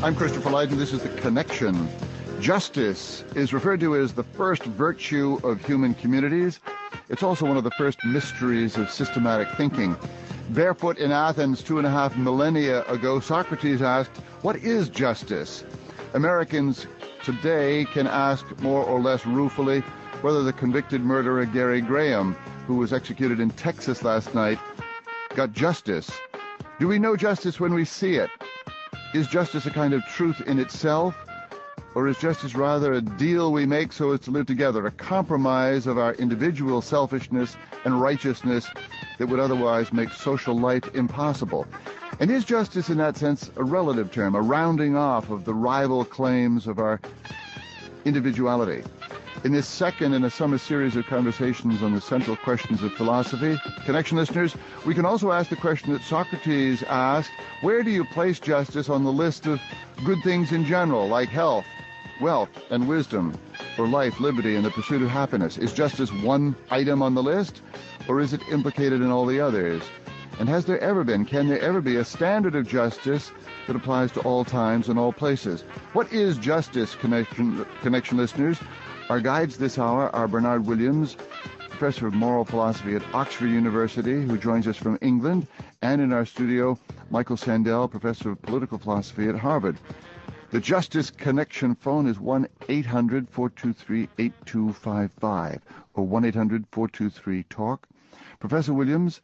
I'm Christopher Lydon. This is The Connection. Justice is referred to as the first virtue of human communities. It's also one of the first mysteries of systematic thinking. Barefoot in Athens 2.5 millennia ago, Socrates asked, "What is justice?" Americans today can ask more or less ruefully whether the convicted murderer Gary Graham, who was executed in Texas last night, got justice. Do we know justice when we see it? Is justice a kind of truth in itself? Or is justice rather a deal we make so as to live together, a compromise of our individual selfishness and righteousness that would otherwise make social life impossible? And is justice in that sense a relative term, a rounding off of the rival claims of our individuality? In this second in a summer series of conversations on the central questions of philosophy, Connection listeners, we can also ask the question that Socrates asked: where do you place justice on the list of good things in general, like health, wealth, and wisdom, or life, liberty, and the pursuit of happiness? Is justice one item on the list, or is it implicated in all the others? And has there ever been, can there ever be, a standard of justice that applies to all times and all places? What is justice, Connection listeners? Our guides this hour are Bernard Williams, professor of moral philosophy at Oxford University, who joins us from England, and in our studio, Michael Sandel, professor of political philosophy at Harvard. The Justice Connection phone is 1-800-423-8255 or 1-800-423-TALK. Professor Williams,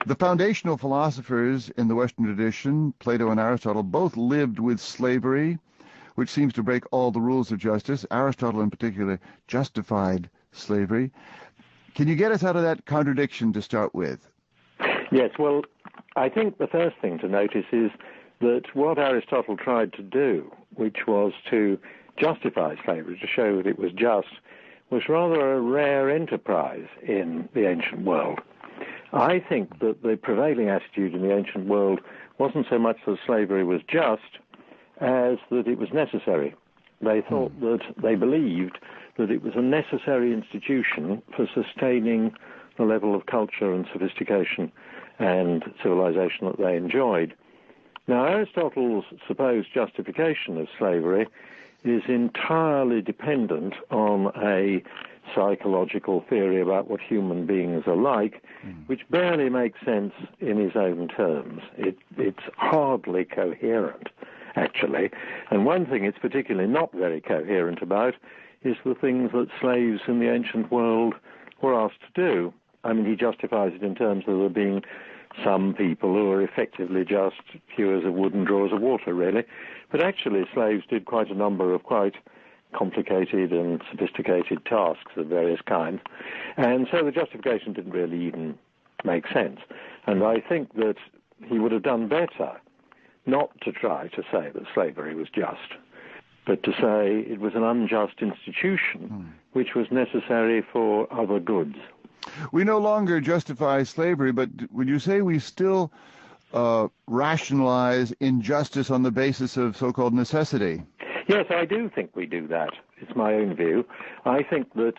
the foundational philosophers in the Western tradition, Plato and Aristotle, both lived with slavery, which seems to break all the rules of justice. Aristotle, in particular, justified slavery. Can you get us out of that contradiction to start with? Yes, well, I think the first thing to notice is that what Aristotle tried to do, which was to justify slavery, to show that it was just, was rather a rare enterprise in the ancient world. I think that the prevailing attitude in the ancient world wasn't so much that slavery was just as that it was necessary. They thought that, they believed that it was a necessary institution for sustaining the level of culture and sophistication and civilization that they enjoyed. Now, Aristotle's supposed justification of slavery is entirely dependent on a psychological theory about what human beings are like, which barely makes sense in his own terms. It's hardly coherent, actually. And one thing it's particularly not very coherent about is the things that slaves in the ancient world were asked to do. I mean, he justifies it in terms of there being some people who are effectively just hewers of wood and drawers of water, really. But actually, slaves did quite a number of quite complicated and sophisticated tasks of various kinds. And so the justification didn't really even make sense. And I think that he would have done better not to try to say that slavery was just, but to say it was an unjust institution which was necessary for other goods. We no longer justify slavery, but would you say we still rationalize injustice on the basis of so-called necessity? Yes, I do think we do that. It's my own view. I think that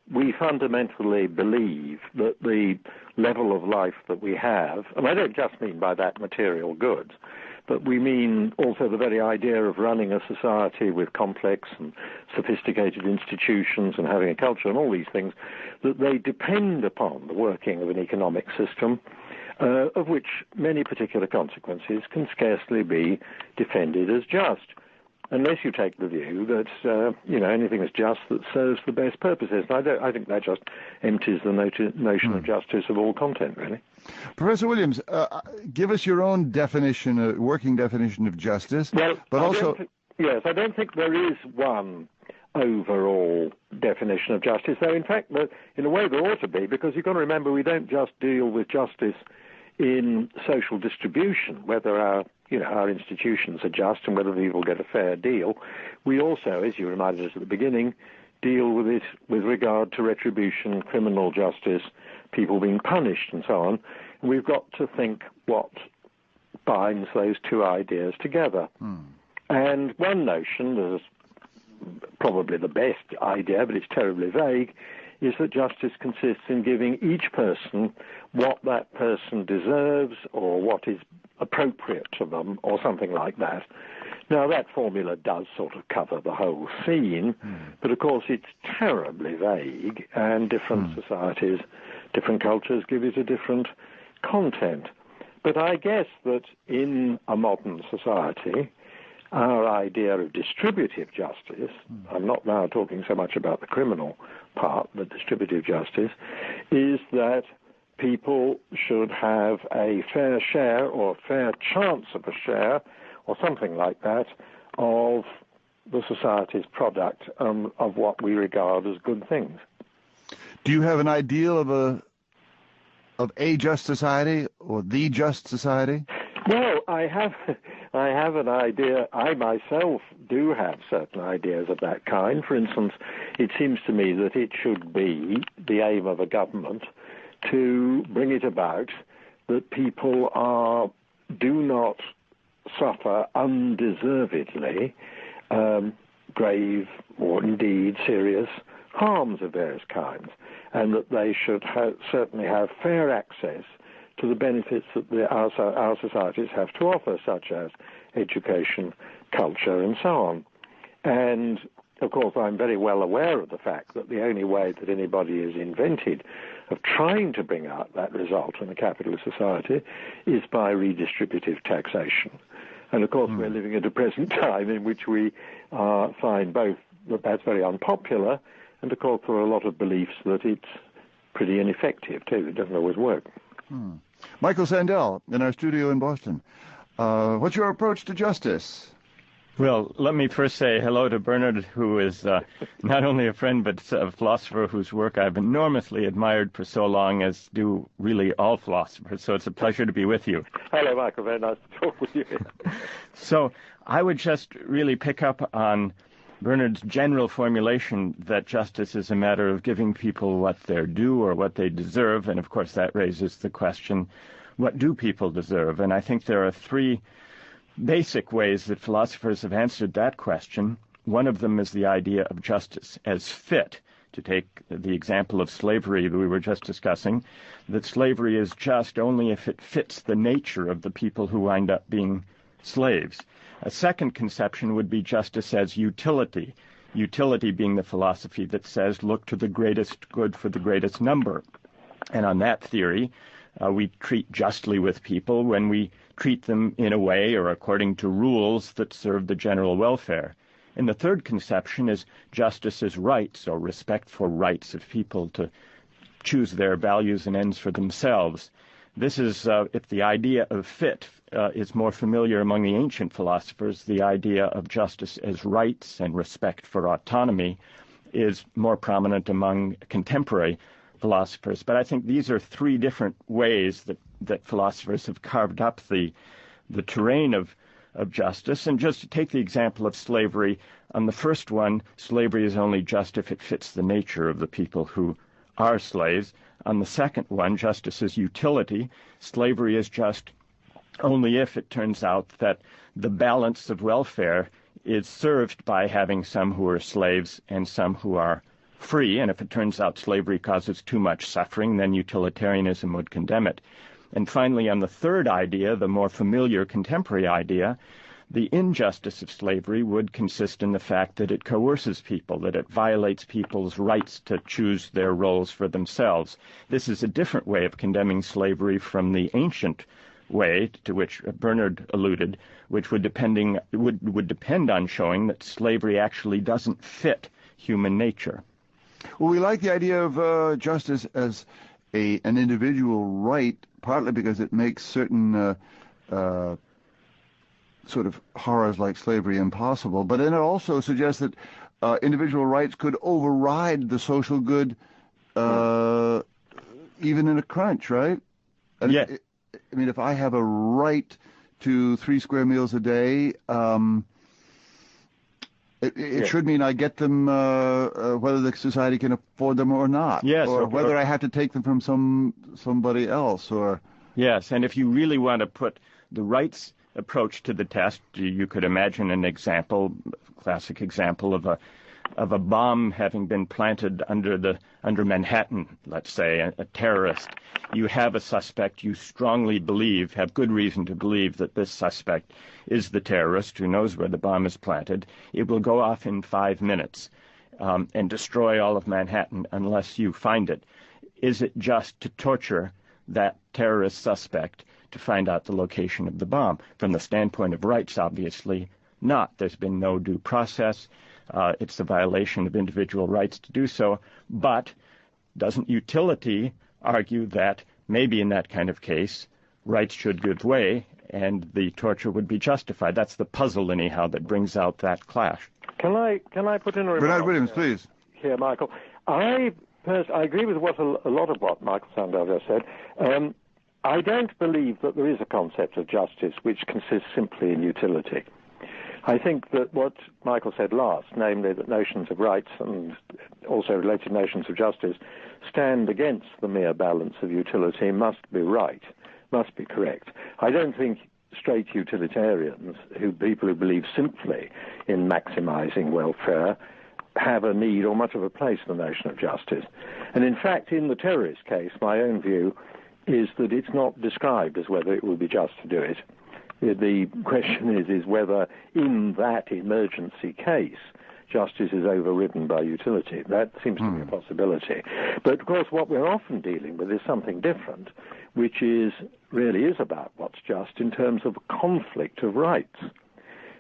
we fundamentally believe that the level of life that we have, and I don't just mean by that material goods, but we mean also the very idea of running a society with complex and sophisticated institutions and having a culture and all these things, that they depend upon the working of an economic system of which many particular consequences can scarcely be defended as just, unless you take the view that, anything is just that serves the best purposes. And I think that just empties the notion of justice of all content, really. Professor Williams, give us your own definition, working definition of justice. Well, but I don't think there is one overall definition of justice, though in fact, in a way there ought to be, because you've got to remember we don't just deal with justice in social distribution, whether our institutions are just and whether people get a fair deal. We also, as you reminded us at the beginning, deal with it with regard to retribution, criminal justice, people being punished and so on. And we've got to think what binds those two ideas together. And one notion, that is probably the best idea, but it's terribly vague, is that justice consists in giving each person what that person deserves or what is appropriate to them or something like that. Now, that formula does sort of cover the whole scene, but of course it's terribly vague, and different societies, different cultures give it a different content. But I guess that in a modern society, our idea of distributive justice, I'm not now talking so much about the criminal part, but distributive justice, is that people should have a fair share or a fair chance of a share or something like that of the society's product of what we regard as good things. Do you have an ideal of a just society or the just society? Well, I have an idea. I myself do have certain ideas of that kind. For instance, it seems to me that it should be the aim of a government to bring it about that people do not suffer undeservedly grave or indeed serious harms of various kinds, and that they should certainly have fair access to the benefits that our societies have to offer, such as education, culture, and so on. And, of course, I'm very well aware of the fact that the only way that anybody has invented of trying to bring out that result in a capitalist society is by redistributive taxation. And, of course, we're living at a present time in which we find both that that's very unpopular, and, of course, there are a lot of beliefs that it's pretty ineffective, too. It doesn't always work. Michael Sandel in our studio in Boston. What's your approach to justice? Well, let me first say hello to Bernard, who is not only a friend but a philosopher whose work I've enormously admired for so long, as do really all philosophers. So it's a pleasure to be with you. Hello, Michael. Very nice to talk with you. So I would just really pick up on Bernard's general formulation that justice is a matter of giving people what they're due or what they deserve. And, of course, that raises the question, what do people deserve? And I think there are three basic ways that philosophers have answered that question. One of them is the idea of justice as fit. To take the example of slavery that we were just discussing, that slavery is just only if it fits the nature of the people who wind up being slaves. A second conception would be justice as utility, utility being the philosophy that says look to the greatest good for the greatest number. And on that theory, we treat justly with people when we treat them in a way or according to rules that serve the general welfare. And the third conception is justice as rights, or respect for rights of people to choose their values and ends for themselves. This is, if the idea of fit is more familiar among the ancient philosophers, the idea of justice as rights and respect for autonomy is more prominent among contemporary philosophers. But I think these are three different ways that philosophers have carved up the terrain of justice. And just to take the example of slavery, on the first one, slavery is only just if it fits the nature of the people who are slaves. On the second one, justice is utility. Slavery is just only if it turns out that the balance of welfare is served by having some who are slaves and some who are free. And if it turns out slavery causes too much suffering, then utilitarianism would condemn it. And finally, on the third idea, the more familiar contemporary idea, the injustice of slavery would consist in the fact that it coerces people, that it violates people's rights to choose their roles for themselves. This is a different way of condemning slavery from the ancient way to which Bernard alluded, which would depend on showing that slavery actually doesn't fit human nature. Well, we like the idea of justice as an individual right, partly because it makes certain sort of horrors like slavery impossible, but then it also suggests that individual rights could override the social good even in a crunch, right? And yeah. I mean, if I have a right to 3 square meals a day, it should mean I get them whether the society can afford them or not. Yes, or whether I have to take them from somebody else. Or yes, and if you really want to put the rights approach to the test, you could imagine an example, classic example of of a bomb having been planted under Manhattan, let's say, a terrorist. You have a suspect you strongly believe, have good reason to believe that this suspect is the terrorist who knows where the bomb is planted. It will go off in 5 minutes and destroy all of Manhattan unless you find it. Is it just to torture that terrorist suspect to find out the location of the bomb? From the standpoint of rights, obviously not. There's been no due process. It's a violation of individual rights to do so. But doesn't utility argue that maybe in that kind of case, rights should give way and the torture would be justified? That's the puzzle, anyhow, that brings out that clash. Can I put in a remark? Bernard Williams, please. Here, Michael. I agree with a lot of what Michael Sandel just said. I don't believe that there is a concept of justice which consists simply in utility. I think that what Michael said last, namely that notions of rights and also related notions of justice stand against the mere balance of utility, must be right, must be correct. I don't think straight utilitarians, people who believe simply in maximizing welfare, have a need or much of a place in the notion of justice. And in fact, in the terrorist case, my own view is that it's not described as whether it would be just to do it. The question is whether in that emergency case, justice is overridden by utility. That seems to be a possibility. But of course, what we're often dealing with is something different, which really is about what's just in terms of a conflict of rights.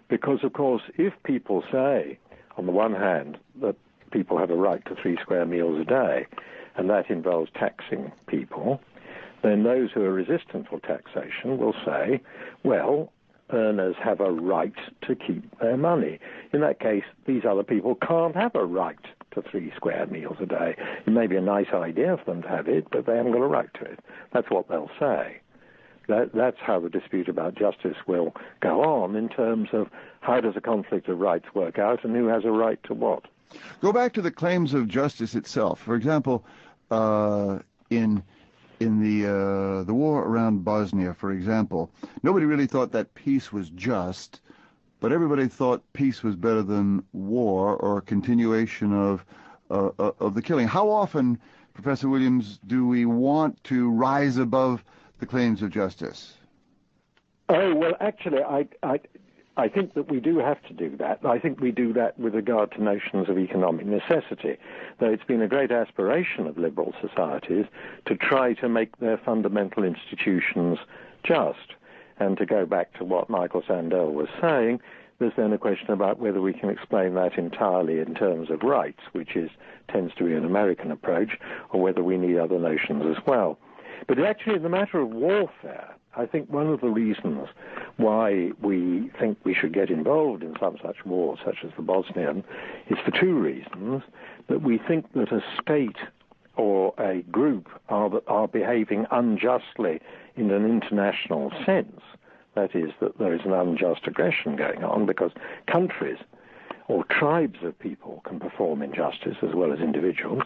Because, of course, if people say, on the one hand, that people have a right to 3 square meals a day, and that involves taxing people, then those who are resistant for taxation will say, well, earners have a right to keep their money. In that case, these other people can't have a right to 3 square meals a day. It may be a nice idea for them to have it, but they haven't got a right to it. That's what they'll say. That's how the dispute about justice will go on in terms of how does a conflict of rights work out and who has a right to what. Go back to the claims of justice itself. For example, in the war around Bosnia, for example, nobody really thought that peace was just, but everybody thought peace was better than war or continuation of the killing. How often, Professor Williams, do we want to rise above the claims of justice? Oh, well, actually, I think that we do have to do that. I think we do that with regard to notions of economic necessity, though it's been a great aspiration of liberal societies to try to make their fundamental institutions just. And to go back to what Michael Sandel was saying, there's then a question about whether we can explain that entirely in terms of rights, which tends to be an American approach, or whether we need other notions as well. But actually, in the matter of warfare, I think one of the reasons why we think we should get involved in some such war, such as the Bosnian, is for 2 reasons. That we think that a state or a group are behaving unjustly in an international sense. That is, that there is an unjust aggression going on because countries or tribes of people can perform injustice as well as individuals.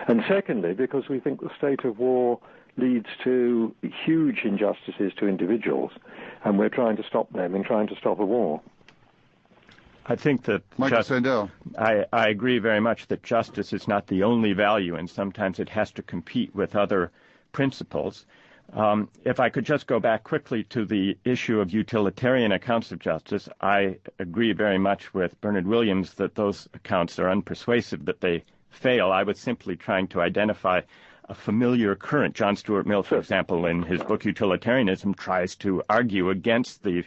And secondly, because we think the state of war leads to huge injustices to individuals, and we're trying to stop them in trying to stop a war. I think that Michael Sandel. I agree very much that justice is not the only value, and sometimes it has to compete with other principles. If I could just go back quickly to the issue of utilitarian accounts of justice, I agree very much with Bernard Williams that those accounts are unpersuasive, that they fail. I was simply trying to identify a familiar current. John Stuart Mill, for example, in his book Utilitarianism, tries to argue against the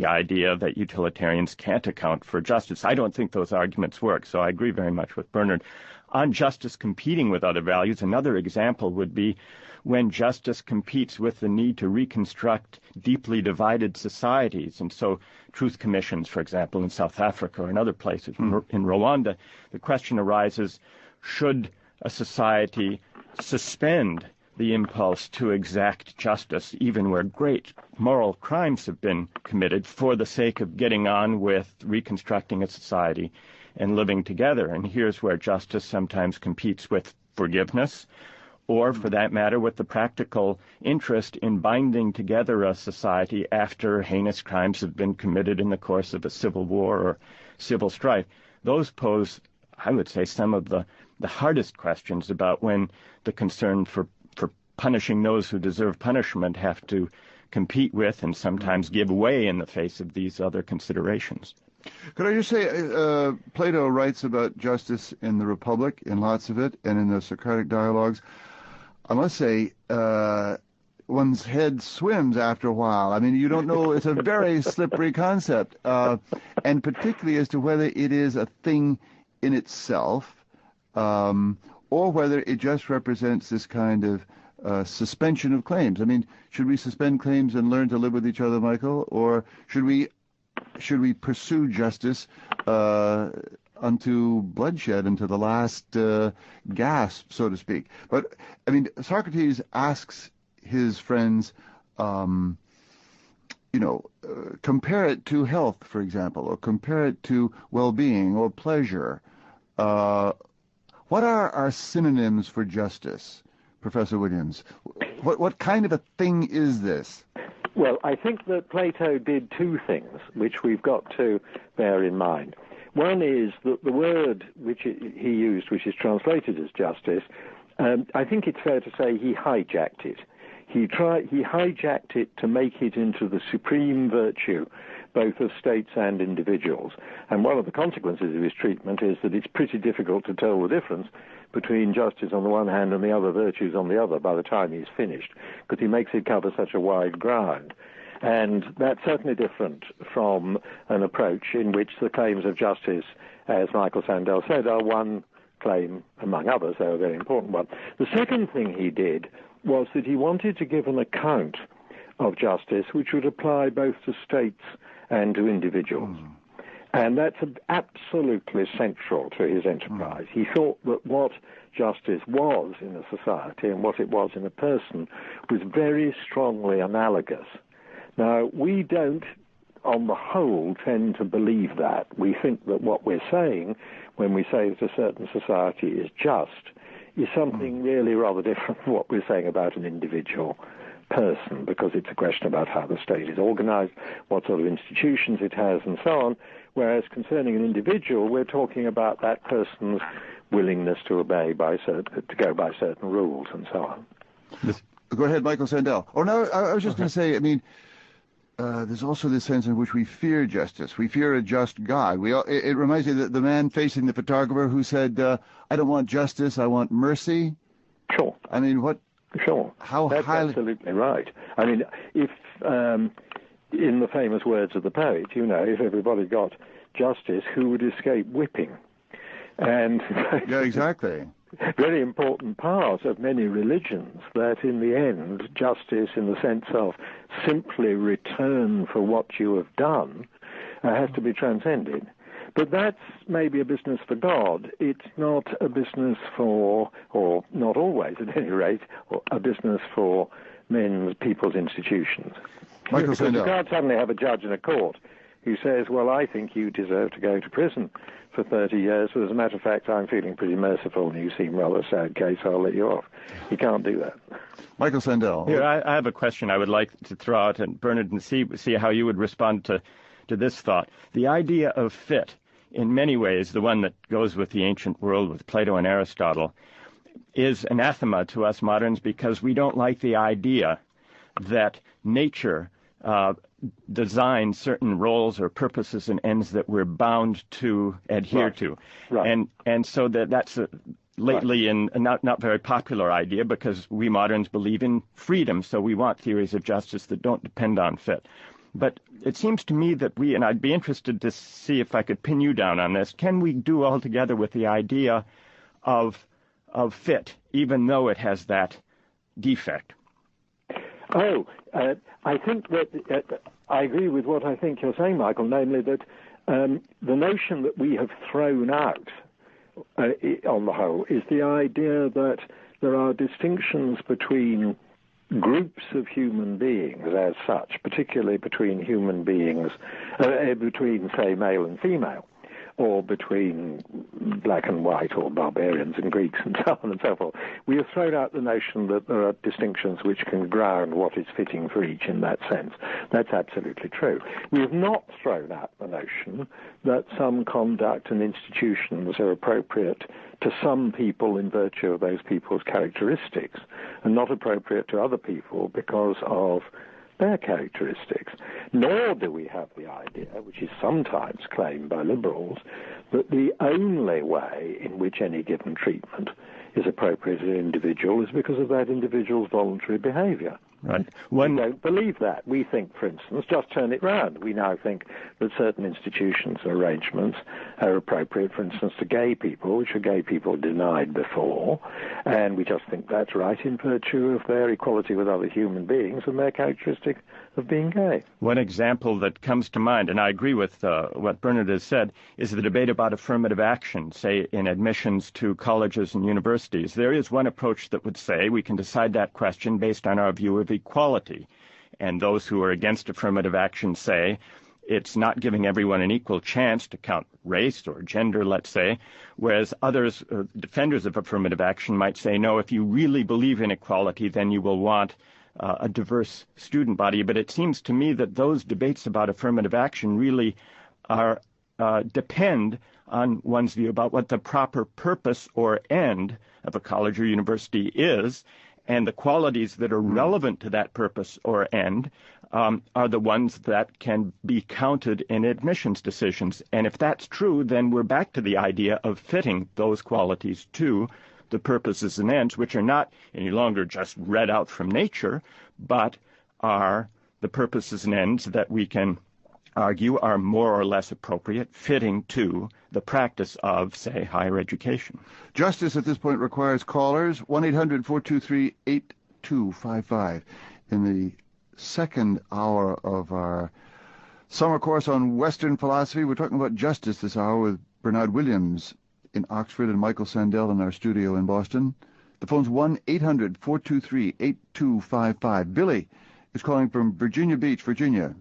idea that utilitarians can't account for justice. I don't think those arguments work, so I agree very much with Bernard. On justice competing with other values, another example would be when justice competes with the need to reconstruct deeply divided societies. And so truth commissions, for example, in South Africa or in other places, in Rwanda, the question arises, should a society suspend the impulse to exact justice, even where great moral crimes have been committed, for the sake of getting on with reconstructing a society and living together? And here's where justice sometimes competes with forgiveness, or, for that matter, with the practical interest in binding together a society after heinous crimes have been committed in the course of a civil war or civil strife. Those pose I would say, some of the hardest questions about when the concern for punishing those who deserve punishment have to compete with and sometimes give way in the face of these other considerations. Could I just say, Plato writes about justice in the Republic, in lots of it, and in the Socratic dialogues. I must say, one's head swims after a while. I mean, you don't know. It's a very slippery concept, and particularly as to whether it is a thing in itself, or whether it just represents this kind of suspension of claims. I mean, should we suspend claims and learn to live with each other, Michael, or should we pursue justice unto bloodshed, unto the last gasp, so to speak? But I mean, Socrates asks his friends, compare it to health, for example, or compare it to well-being or pleasure. What are our synonyms for justice, Professor Williams? What kind of a thing is this? Well, I think that Plato did two things which we've got to bear in mind. One is that the word which he used, which is translated as justice, I think it's fair to say he hijacked it. He hijacked it to make it into the supreme virtue, both of states and individuals. And one of the consequences of his treatment is that it's pretty difficult to tell the difference between justice on the one hand and the other virtues on the other by the time he's finished, because he makes it cover such a wide ground. And that's certainly different from an approach in which the claims of justice, as Michael Sandel said, are one claim among others, they're a very important one. The second thing he did was that he wanted to give an account of justice which would apply both to states and to individuals. And that's absolutely central to his enterprise. He thought that what justice was in a society and what it was in a person was very strongly analogous. Now, we don't, on the whole, tend to believe that. We think that what we're saying when we say that a certain society is just is something really rather different from what we're saying about an individual person, because it's a question about how the state is organized, what sort of institutions it has, and so on. Whereas concerning an individual, we're talking about that person's willingness to obey to go by certain rules, and so on. Go ahead, Michael Sandel. Oh, no, I was just going to say, I mean, there's also this sense in which we fear justice. We fear a just God. It reminds me of the man facing the photographer who said, I don't want justice, I want mercy. Sure. I mean, what? Sure. That's absolutely right. I mean, if, in the famous words of the poet, if everybody got justice, who would escape whipping? And yeah, exactly. Very important part of many religions, that in the end, justice in the sense of simply return for what you have done has to be transcended. But that's maybe a business for God. It's not a business for, or not always at any rate, a business for people's institutions. Michael Because you Sandel. can't suddenly have a judge in a court who says, well, I think you deserve to go to prison for 30 years, but as a matter of fact, I'm feeling pretty merciful and you seem rather a sad case, I'll let you off. You can't do that. Michael Sandel. Here, I have a question I would like to throw out, and Bernard, and see how you would respond to this thought. The idea of fit, in many ways, the one that goes with the ancient world with Plato and Aristotle, is anathema to us moderns because we don't like the idea that nature designs certain roles or purposes and ends that we're bound to adhere to. Right. And so that's lately a not very popular idea because we moderns believe in freedom, so we want theories of justice that don't depend on fit. But it seems to me that and I'd be interested to see if I could pin you down on this, can we do all together with the idea of fit, even though it has that defect? I think that I agree with what I think you're saying, Michael, namely that the notion that we have thrown out on the whole is the idea that there are distinctions between groups of human beings as such, particularly between human beings, between, say, male and female, or between black and white, or barbarians and Greeks, and so on and so forth. We have thrown out the notion that there are distinctions which can ground what is fitting for each in that sense. That's absolutely true. We have not thrown out the notion that some conduct and institutions are appropriate to some people in virtue of those people's characteristics, and not appropriate to other people because of their characteristics. Nor do we have the idea, which is sometimes claimed by liberals, that the only way in which any given treatment is appropriate to an individual is because of that individual's voluntary behavior. Right. We don't believe that. We think, for instance, just turn it round. We now think that certain institutions and arrangements are appropriate, for instance, to gay people, which are gay people denied before, and we just think that's right in virtue of their equality with other human beings and their characteristic of being gay. One example that comes to mind, and I agree with what Bernard has said, is the debate about affirmative action, say, in admissions to colleges and universities. There is one approach that would say we can decide that question based on our view of equality. And those who are against affirmative action say it's not giving everyone an equal chance to count race or gender, let's say, whereas others, defenders of affirmative action, might say, no, if you really believe in equality, then you will want a diverse student body. But it seems to me that those debates about affirmative action really are depend on one's view about what the proper purpose or end of a college or university is, and the qualities that are relevant to that purpose or end are the ones that can be counted in admissions decisions. And if that's true, then we're back to the idea of fitting those qualities to the purposes and ends, which are not any longer just read out from nature, but are the purposes and ends that we can argue are more or less appropriate, fitting to the practice of, say, higher education. Justice at this point requires callers, 1-800-423-8255. In the second hour of our summer course on Western philosophy, we're talking about justice this hour with Bernard Williams in Oxford and Michael Sandel in our studio in Boston. The phone's 1-800-423-8255. Billy is calling from Virginia Beach, Virginia.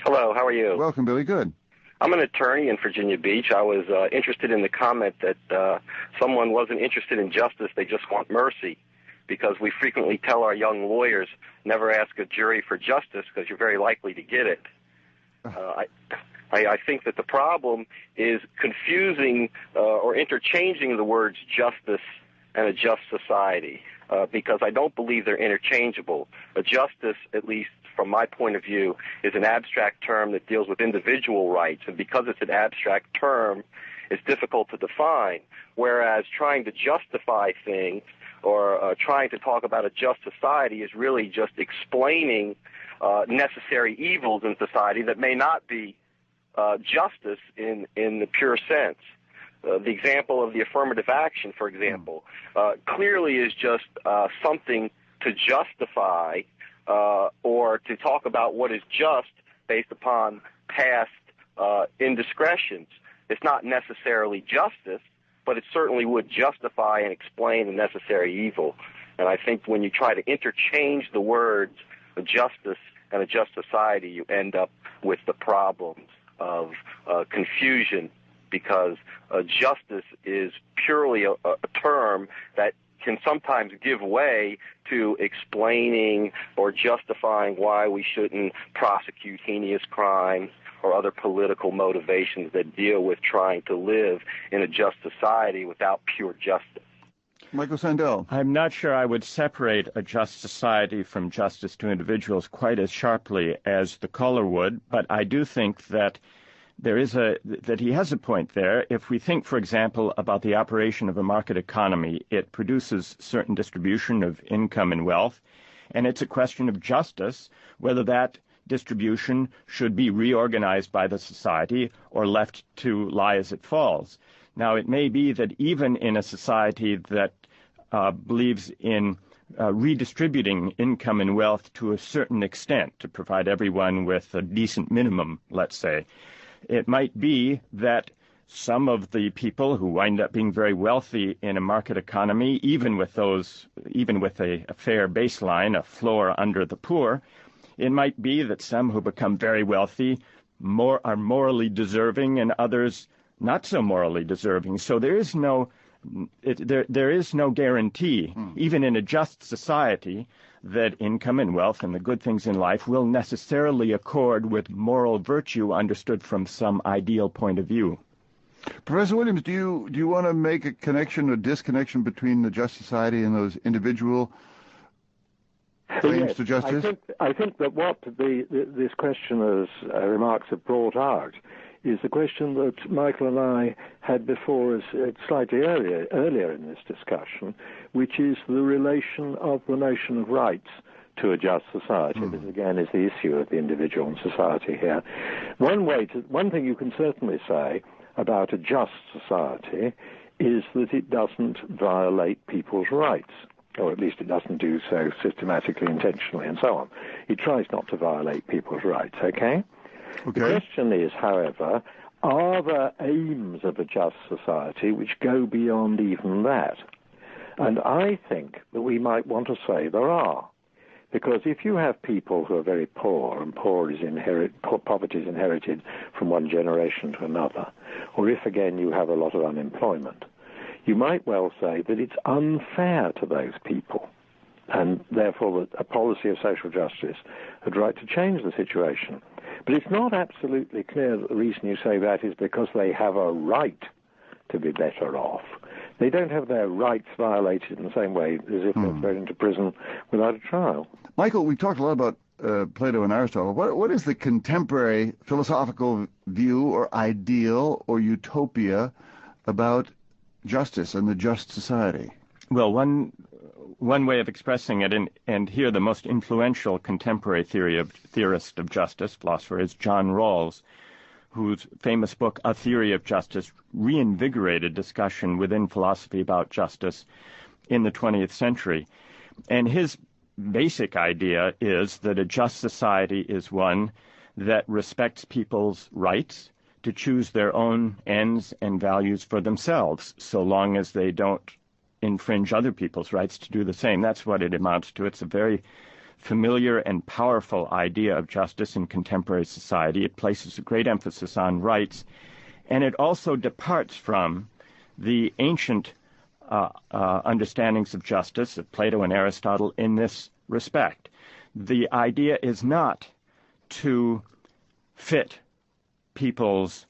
Hello, how are you? Welcome, Billy. Good. I'm an attorney in Virginia Beach. I was interested in the comment that someone wasn't interested in justice, they just want mercy, because we frequently tell our young lawyers, never ask a jury for justice because you're very likely to get it. I think that the problem is confusing or interchanging the words justice and a just society, because I don't believe they're interchangeable. A justice, at least from my point of view, is an abstract term that deals with individual rights, and because it's an abstract term, it's difficult to define, whereas trying to justify things or trying to talk about a just society is really just explaining necessary evils in society that may not be justice in the pure sense. The example of the affirmative action, for example, clearly is just something to justify or to talk about what is just based upon past indiscretions. It's not necessarily justice, but it certainly would justify and explain a necessary evil. And I think when you try to interchange the words justice and a just society, you end up with the problems of confusion, because justice is purely a term that can sometimes give way to explaining or justifying why we shouldn't prosecute heinous crimes or other political motivations that deal with trying to live in a just society without pure justice. Michael Sandel. I'm not sure I would separate a just society from justice to individuals quite as sharply as the caller would, but I do think that that he has a point there. If we think, for example, about the operation of a market economy, it produces certain distribution of income and wealth, and it's a question of justice whether that distribution should be reorganized by the society or left to lie as it falls. Now, it may be that even in a society that believes in redistributing income and wealth to a certain extent to provide everyone with a decent minimum, let's say, it might be that some of the people who wind up being very wealthy in a market economy, even with a fair baseline, a floor under the poor, it might be that some who become very wealthy are morally deserving and others not so morally deserving. So there is no guarantee, even in a just society, that income and wealth and the good things in life will necessarily accord with moral virtue understood from some ideal point of view. Professor Williams, do you want to make a connection or disconnection between the just society and those individual claims to justice? I think that what this questioner's remarks have brought out is the question that Michael and I had before us slightly earlier in this discussion, which is the relation of the notion of rights to a just society. This, again, is the issue of the individual and society here. One thing you can certainly say about a just society is that it doesn't violate people's rights, or at least it doesn't do so systematically, intentionally, and so on. It tries not to violate people's rights, okay? The question is, however, are there aims of a just society which go beyond even that? And I think that we might want to say there are. Because if you have people who are very poor, and poverty is inherited from one generation to another, or if, again, you have a lot of unemployment, you might well say that it's unfair to those people, and therefore that a policy of social justice had right to change the situation. But it's not absolutely clear that the reason you say that is because they have a right to be better off. They don't have their rights violated in the same way as if they're thrown into prison without a trial. Michael, we talked a lot about Plato and Aristotle. What is the contemporary philosophical view or ideal or utopia about justice and the just society? Well, one way of expressing it, and here the most influential contemporary theorist of justice, philosopher, is John Rawls, whose famous book, A Theory of Justice, reinvigorated discussion within philosophy about justice in the 20th century. And his basic idea is that a just society is one that respects people's rights to choose their own ends and values for themselves, so long as they don't infringe other people's rights to do the same. That's what it amounts to. It's a very familiar and powerful idea of justice in contemporary society. It places a great emphasis on rights, and it also departs from the ancient understandings of justice of Plato and Aristotle in this respect. The idea is not to fit people's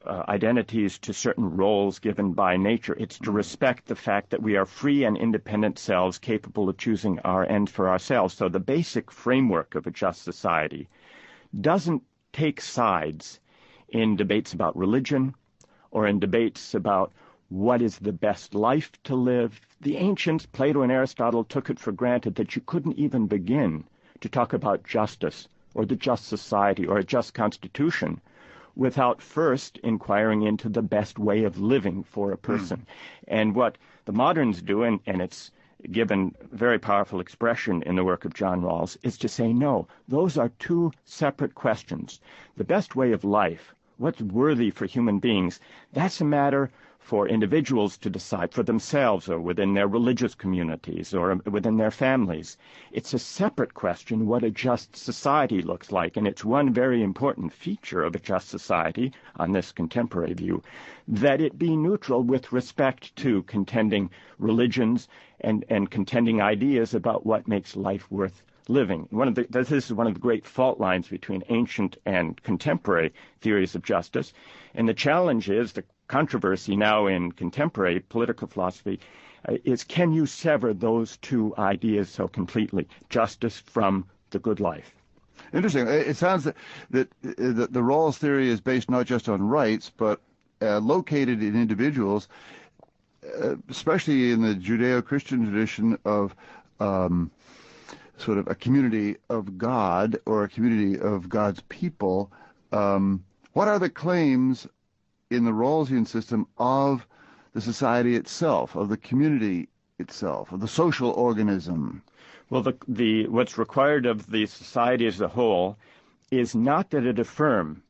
identities to certain roles given by nature. It's to respect the fact that we are free and independent selves capable of choosing our end for ourselves. So the basic framework of a just society doesn't take sides in debates about religion or in debates about what is the best life to live. The ancients, Plato and Aristotle, took it for granted that you couldn't even begin to talk about justice or the just society or a just constitution without first inquiring into the best way of living for a person. And what the moderns do, and it's given very powerful expression in the work of John Rawls, is to say, no, those are two separate questions. The best way of life, what's worthy for human beings, that's a matter for individuals to decide for themselves or within their religious communities or within their families. It's a separate question what a just society looks like, and it's one very important feature of a just society, on this contemporary view, that it be neutral with respect to contending religions and contending ideas about what makes life worth living. This is one of the great fault lines between ancient and contemporary theories of justice, and the challenge is, the controversy now in contemporary political philosophy is, can you sever those two ideas so completely, justice from the good life? Interesting. It sounds that the Rawls theory is based not just on rights, but located in individuals, especially in the Judeo-Christian tradition of sort of a community of God or a community of God's people. What are the claims in the Rawlsian system of the society itself, of the community itself, of the social organism? Well, what's required of the society as a whole is not that it affirm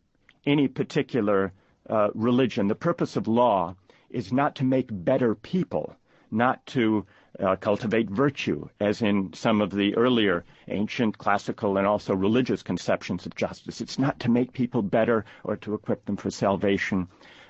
any particular religion. The purpose of law is not to make better people, not to cultivate virtue, as in some of the earlier ancient, classical, and also religious conceptions of justice. It's not to make people better or to equip them for salvation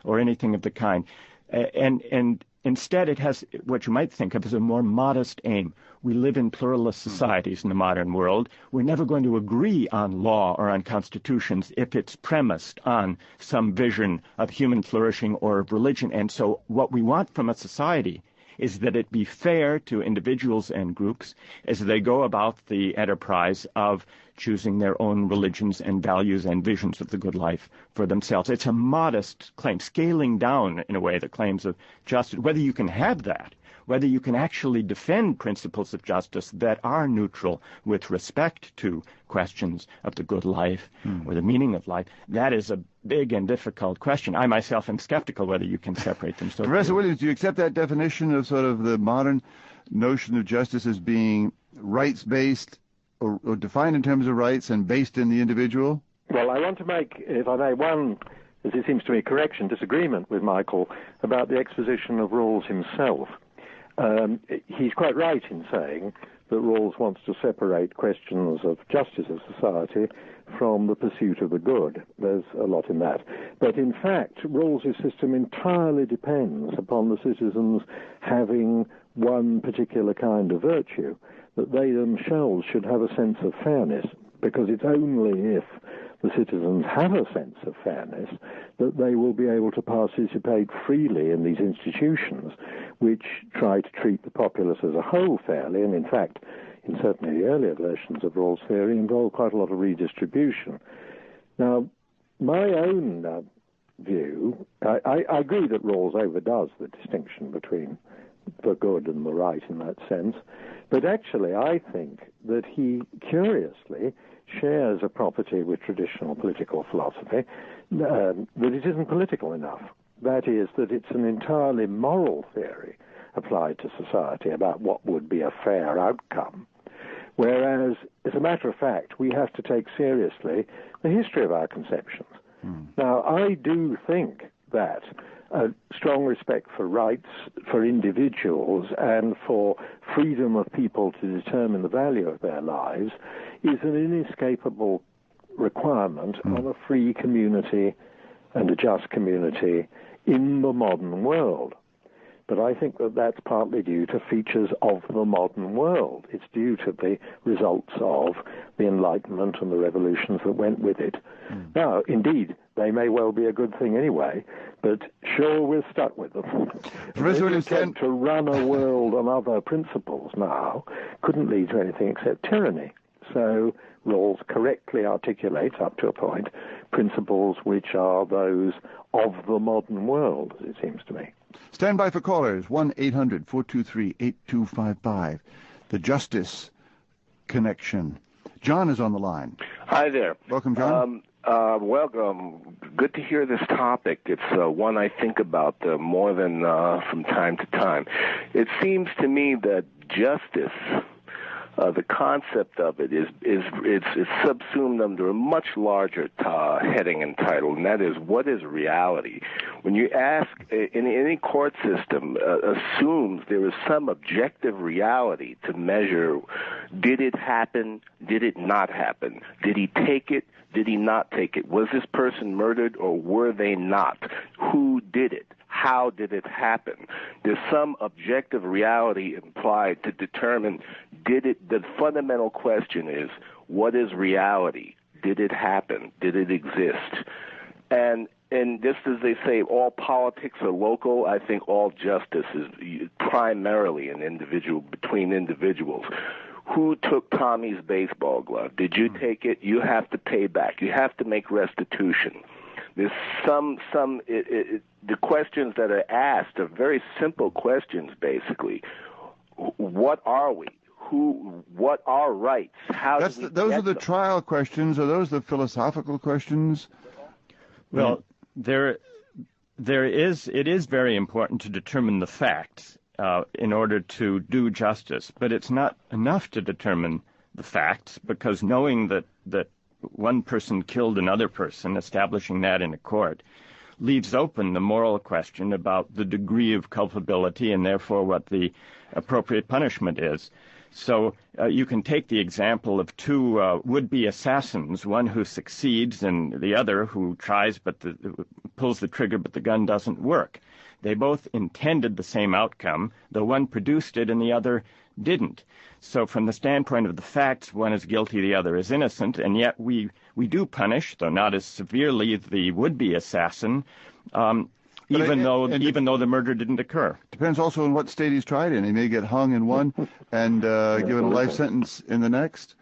or anything of the kind. And instead, it has what you might think of as a more modest aim. We live in pluralist societies in the modern world. We're never going to agree on law or on constitutions if it's premised on some vision of human flourishing or of religion. And so what we want from a society is that it be fair to individuals and groups as they go about the enterprise of choosing their own religions and values and visions of the good life for themselves. It's a modest claim, scaling down, in a way, the claims of justice. Whether you can have that, whether you can actually defend principles of justice that are neutral with respect to questions of the good life or the meaning of life, that is a big and difficult question. I myself am skeptical whether you can separate them so Professor clearly. Williams, do you accept that definition of sort of the modern notion of justice as being rights-based or defined in terms of rights and based in the individual? Well, I want to make, if I may, one, as it seems to me, disagreement with Michael about the exposition of Rawls himself. He's quite right in saying that Rawls wants to separate questions of justice of society from the pursuit of the good. There's a lot in that. But in fact, Rawls' system entirely depends upon the citizens having one particular kind of virtue, that they themselves should have a sense of fairness, because it's only if the citizens have a sense of fairness that they will be able to participate freely in these institutions which try to treat the populace as a whole fairly, and in fact, in certainly the earlier versions of Rawls' theory, involve quite a lot of redistribution. Now, my own view, I agree that Rawls overdoes the distinction between the good and the right in that sense, but actually I think that he curiously shares a property with traditional political philosophy, that it isn't political enough. That is, that it's an entirely moral theory applied to society about what would be a fair outcome. Whereas, as a matter of fact, we have to take seriously the history of our conceptions. Now, I do think that a strong respect for rights, for individuals, and for freedom of people to determine the value of their lives is an inescapable requirement of a free community and a just community in the modern world. But I think that that's partly due to features of the modern world. It's due to the results of the Enlightenment and the revolutions that went with it. Now, indeed, they may well be a good thing anyway, but sure, we're stuck with them. Professor They attempt to run a world on other principles now couldn't lead to anything except tyranny. So Rawls correctly articulates, up to a point, principles which are those of the modern world, as it seems to me. Stand by for callers, 1-800-423-8255. The Justice Connection. John is on the line. Hi there. Welcome, John. Welcome. Good to hear this topic. It's one I think about more than from time to time. It seems to me that justice, the concept of it it's subsumed under a much larger heading and title, and that is, what is reality? When you ask, in any court system, assumes there is some objective reality to measure, did it happen, did it not happen? Did he take it, did he not take it? Was this person murdered or were they not? Who did it? How did it happen? There's some objective reality implied to determine, did it? The fundamental question is, what is reality? Did it happen? Did it exist? And just as they say, all politics are local, I think all justice is primarily an individual, between individuals. Who took Tommy's baseball glove? Did you take it? You have to pay back. You have to make restitution. There's the questions that are asked are very simple questions, basically. What are we? What are rights? Those are the trial questions. Are those the philosophical questions? Well, it is very important to determine the facts in order to do justice, but it's not enough to determine the facts, because knowing that one person killed another person, establishing that in a court, leaves open the moral question about the degree of culpability and therefore what the appropriate punishment is. So you can take the example of two would-be assassins, one who succeeds and the other who tries but pulls the trigger but the gun doesn't work. They both intended the same outcome, though one produced it and the other didn't. So from the standpoint of the facts, one is guilty, the other is innocent, and yet we do punish, though not as severely, the would-be assassin, even though the murder didn't occur. Depends also on what state he's tried in. He may get hung in one and given a life sentence in the next.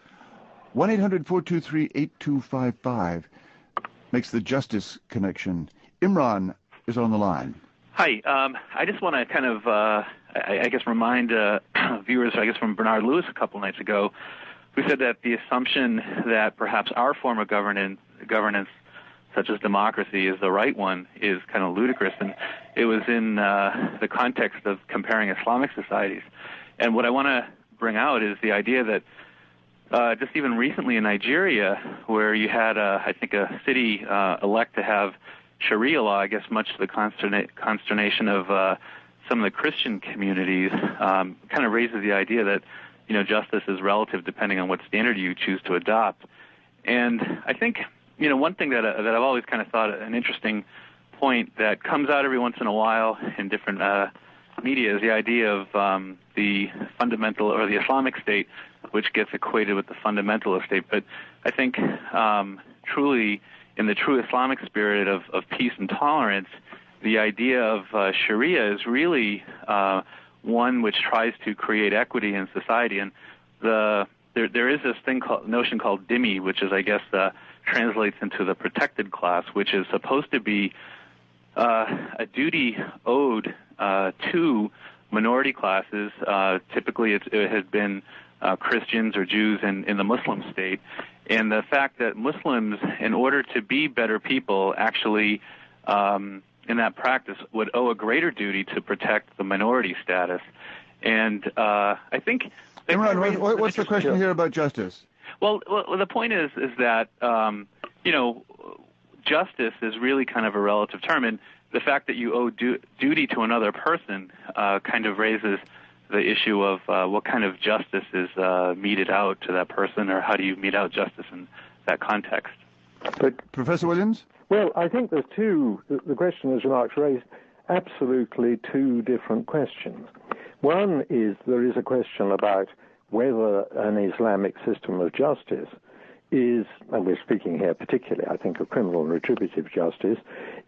1-800-423-8255 makes the justice connection. Imran is on the line. Hi. I just want to kind of, remind viewers, from Bernard Lewis a couple nights ago, who said that the assumption that perhaps our form of governance such as democracy, is the right one is kind of ludicrous. And it was in the context of comparing Islamic societies. And what I want to bring out is the idea that just even recently in Nigeria, where you had, a city elect to have Sharia law, I guess much to the consternation of some of the Christian communities, kind of raises the idea that, justice is relative depending on what standard you choose to adopt. And I think, one thing that I've always kind of thought an interesting point that comes out every once in a while in different media is the idea of the fundamental or the Islamic State, which gets equated with the fundamentalist state. But I think truly, in the true Islamic spirit of peace and tolerance, the idea of Sharia is really one which tries to create equity in society. And there is this notion called dhimmi, which is, I guess, translates into the protected class, which is supposed to be a duty owed to minority classes. Typically, it has been Christians or Jews in the Muslim state. And the fact that Muslims, in order to be better people, actually, in that practice, would owe a greater duty to protect the minority status. And I think... Imran, what's the question here about justice? Well, the point is that, justice is really kind of a relative term, and the fact that you owe duty to another person kind of raises the issue of what kind of justice is meted out to that person, or how do you mete out justice in that context. But Professor Williams? Well, I think there's the question, as remarks raised, absolutely two different questions. One is there is a question about whether an Islamic system of justice is, and we're speaking here particularly, I think, of criminal and retributive justice,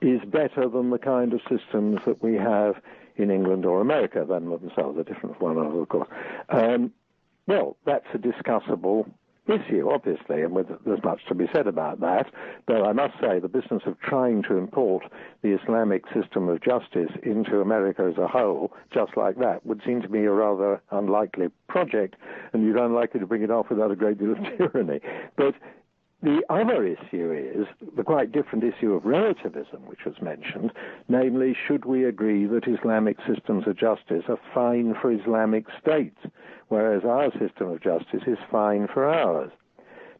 is better than the kind of systems that we have in England or America. Then themselves are different from one another, of course. Well, that's a discussable issue, obviously, and there's much to be said about that. Though I must say the business of trying to import the Islamic system of justice into America as a whole, just like that, would seem to me a rather unlikely project, and you're unlikely to bring it off without a great deal of tyranny. But the other issue is the quite different issue of relativism, which was mentioned, namely, should we agree that Islamic systems of justice are fine for Islamic states, whereas our system of justice is fine for ours?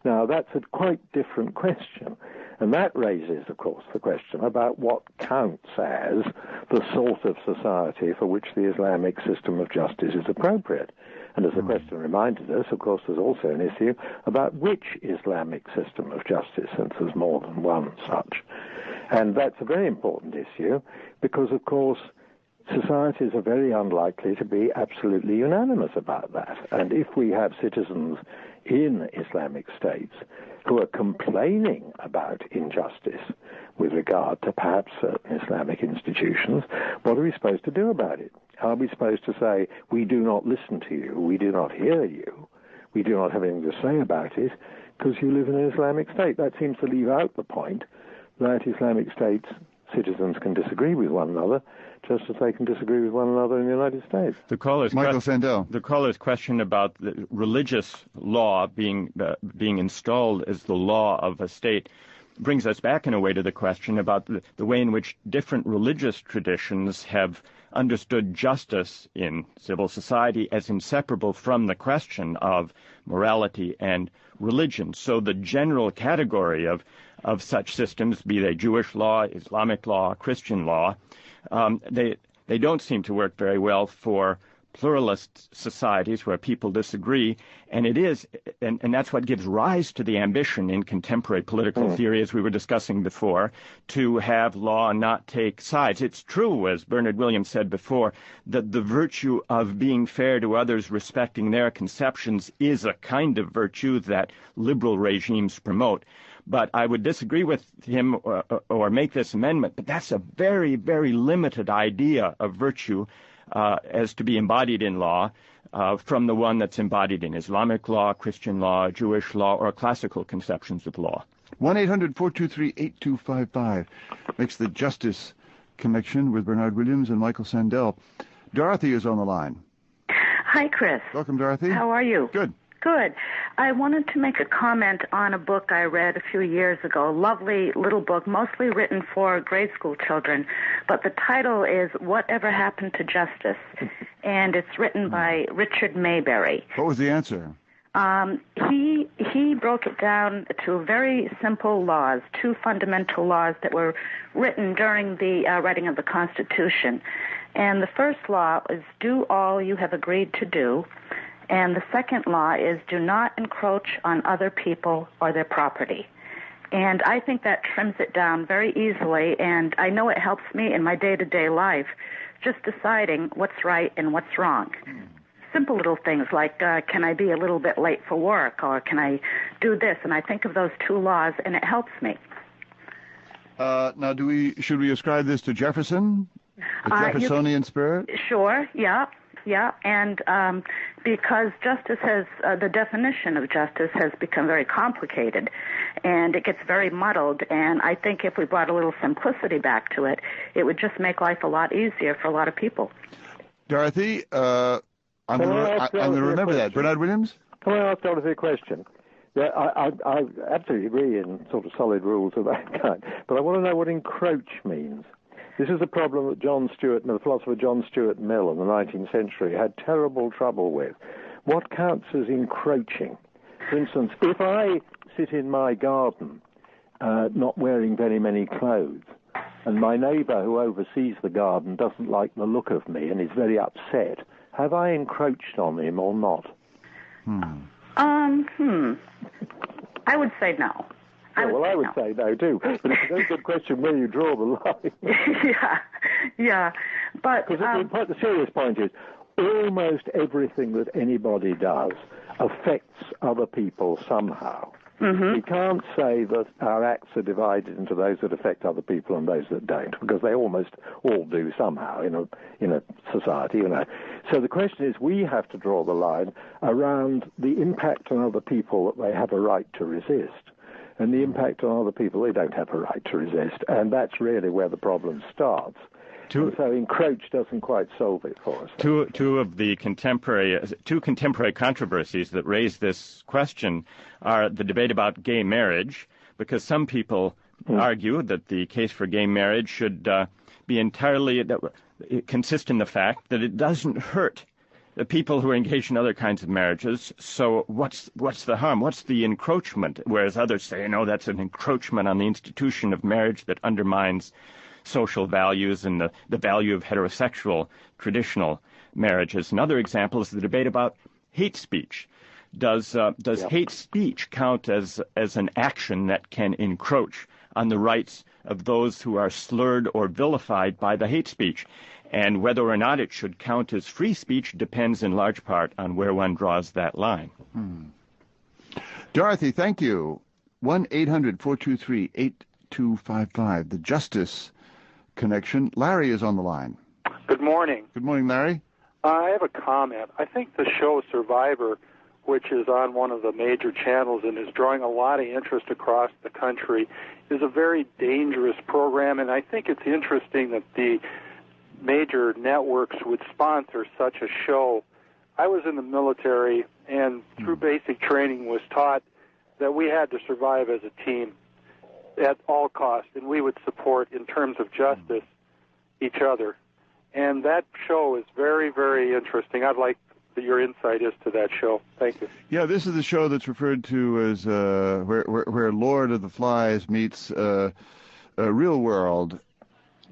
Now, that's a quite different question, and that raises, of course, the question about what counts as the sort of society for which the Islamic system of justice is appropriate. And as the question reminded us, of course, there's also an issue about which Islamic system of justice, since there's more than one such. And that's a very important issue because, of course, societies are very unlikely to be absolutely unanimous about that. And if we have citizens in Islamic states who are complaining about injustice with regard to perhaps certain Islamic institutions, what are we supposed to do about it? Are we supposed to say, we do not listen to you, we do not hear you, we do not have anything to say about it because you live in an Islamic state? That seems to leave out the point that Islamic states' citizens can disagree with one another just as they can disagree with one another in the United States. Michael Sandel. The caller's question about the religious law being installed as the law of a state brings us back in a way to the question about the way in which different religious traditions have understood justice in civil society as inseparable from the question of morality and religion. So the general category of such systems, be they Jewish law, Islamic law, Christian law, they don't seem to work very well for pluralist societies where people disagree, and it is, and that's what gives rise to the ambition in contemporary political theory, as we were discussing before, to have law not take sides. It's true, as Bernard Williams said before, that the virtue of being fair to others, respecting their conceptions, is a kind of virtue that liberal regimes promote. But I would disagree with him or make this amendment, but that's a very, very limited idea of virtue as to be embodied in law from the one that's embodied in Islamic law, Christian law, Jewish law, or classical conceptions of law. 1-800-423-8255 makes the Justice Connection with Bernard Williams and Michael Sandel. Dorothy is on the line. Hi, Chris. Welcome, Dorothy. How are you? Good. Good. I wanted to make a comment on a book I read a few years ago, a lovely little book, mostly written for grade school children, but the title is Whatever Happened to Justice, and it's written by Richard Mayberry. What was the answer? He broke it down to very simple laws, two fundamental laws that were written during the writing of the Constitution. And the first law is do all you have agreed to do. And the second law is do not encroach on other people or their property. And I think that trims it down very easily, and I know it helps me in my day-to-day life just deciding what's right and what's wrong. Simple little things like, can I be a little bit late for work, or can I do this? And I think of those two laws, and it helps me. Now, should we ascribe this to Jefferson, the Jeffersonian spirit? Sure, yeah. Yeah, and because justice has, the definition of justice has become very complicated, and it gets very muddled, and I think if we brought a little simplicity back to it, it would just make life a lot easier for a lot of people. Dorothy, I'm going to remember that. Bernard Williams? Can I ask Dorothy a question? Yeah, I absolutely agree in sort of solid rules of that kind, but I want to know what encroach means. This is a problem that the philosopher John Stuart Mill in the 19th century had terrible trouble with. What counts as encroaching? For instance, if I sit in my garden not wearing very many clothes, and my neighbour who oversees the garden doesn't like the look of me and is very upset, have I encroached on him or not? I would say no. I would say no, too. But it's a very good question where you draw the line. yeah. But because the serious point is, almost everything that anybody does affects other people somehow. We can't say that our acts are divided into those that affect other people and those that don't, because they almost all do somehow in a society, you know. So the question is, we have to draw the line around the impact on other people that they have a right to resist, and the impact on other people they don't have a right to resist. And that's really where the problem starts. So encroach doesn't quite solve it for us. Two contemporary controversies that raise this question are the debate about gay marriage, because some people argue that the case for gay marriage should be entirely consist in the fact that it doesn't hurt the people who are engaged in other kinds of marriages. So what's the harm? What's the encroachment? Whereas others say, no, that's an encroachment on the institution of marriage that undermines social values and the value of heterosexual traditional marriages. Another example is the debate about hate speech. Does hate speech count as an action that can encroach on the rights of those who are slurred or vilified by the hate speech? And whether or not it should count as free speech depends in large part on where one draws that line. Dorothy, thank you. 1-800-423-8255, the Justice Connection. Larry is on the line. Good morning. Good morning, Larry. I have a comment. I think the show Survivor, which is on one of the major channels and is drawing a lot of interest across the country, is a very dangerous program, and I think it's interesting that the major networks would sponsor such a show. I was in the military, and through basic training was taught that we had to survive as a team at all costs, and we would support, in terms of justice, each other. And that show is very, very interesting. I'd like your insight as to that show. Thank you. Yeah, this is the show that's referred to as where Lord of the Flies meets Real World.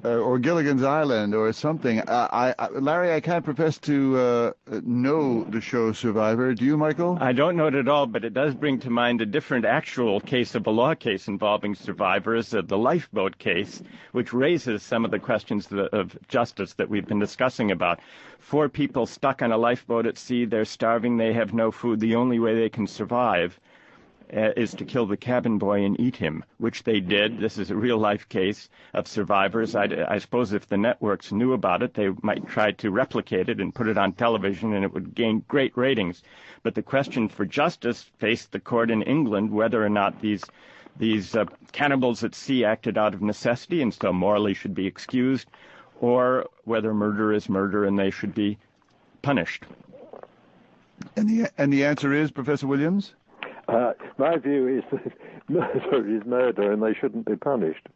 or Gilligan's Island or something. Larry, I can't profess to know the show Survivor. Do you, Michael? I don't know it at all, but it does bring to mind a different actual case of a law case involving survivors, the lifeboat case, which raises some of the questions of justice that we've been discussing about. 4 people stuck on a lifeboat at sea. They're starving. They have no food. The only way they can survive is to kill the cabin boy and eat him, which they did. This is a real-life case of survivors. I suppose if the networks knew about it, they might try to replicate it and put it on television, and it would gain great ratings. But the question for justice faced the court in England, whether or not these cannibals at sea acted out of necessity and so morally should be excused, or whether murder is murder and they should be punished. And the answer is, Professor Williams? My view is that murder is murder and they shouldn't be punished.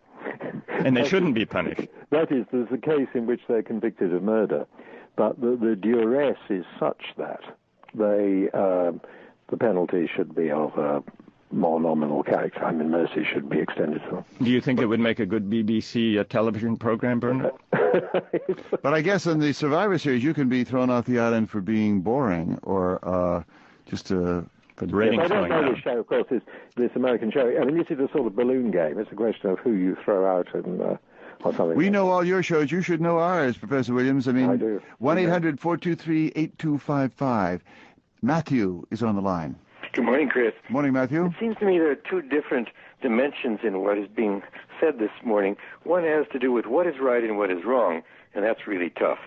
And they shouldn't be punished. That is, there's a case in which they're convicted of murder, but the duress is such that the penalty should be of a more nominal character. I mean, mercy should be extended to them. Do you think it would make a good BBC television program, Bernard? But I guess in the Survivor Series, you can be thrown off the island for being boring or just for the ratings going down. This show, of course, is this American show. I mean, this is a sort of balloon game. It's a question of who you throw out and or something. We know all your shows. You should know ours, Professor Williams. I mean, I do. 1-800-423-8255. Matthew is on the line. Good morning, Chris. Morning, Matthew. It seems to me there are 2 different dimensions in what is being said this morning. One has to do with what is right and what is wrong, and that's really tough.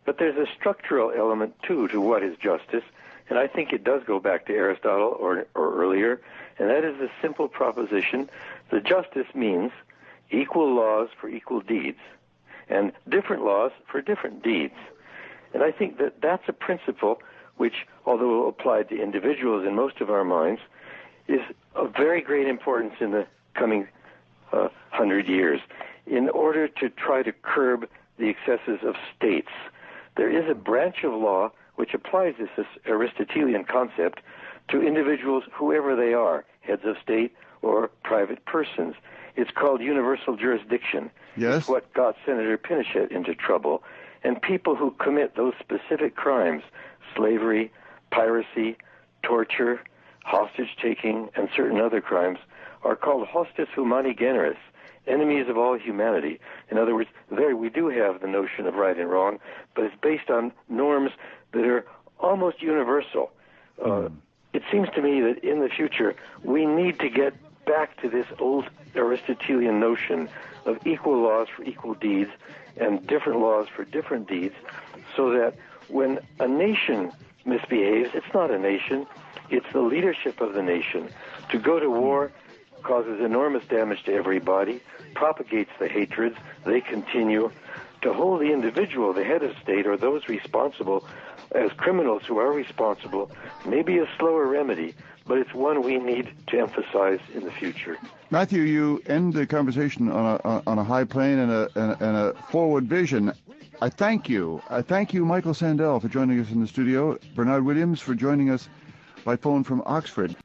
But there's a structural element, too, to what is justice. And I think it does go back to Aristotle or earlier, and that is the simple proposition that justice means equal laws for equal deeds and different laws for different deeds. And I think that that's a principle which, although applied to individuals in most of our minds, is of very great importance in the coming 100 years in order to try to curb the excesses of states. There is a branch of law which applies this Aristotelian concept to individuals, whoever they are, heads of state or private persons. It's called universal jurisdiction. Yes. It's what got Senator Pinochet into trouble. And people who commit those specific crimes, slavery, piracy, torture, hostage-taking, and certain other crimes, are called hostis humani generis, enemies of all humanity. In other words, there we do have the notion of right and wrong, but it's based on norms that are almost universal. It seems to me that in the future, we need to get back to this old Aristotelian notion of equal laws for equal deeds and different laws for different deeds, so that when a nation misbehaves, it's not a nation, it's the leadership of the nation. To go to war causes enormous damage to everybody, propagates the hatreds, they continue. To hold the individual, the head of state, or those responsible as criminals who are responsible may be a slower remedy, but it's one we need to emphasize in the future. Matthew, you end the conversation on a high plane and a forward vision. I thank you. Michael Sandel, for joining us in the studio. Bernard Williams for joining us by phone from Oxford.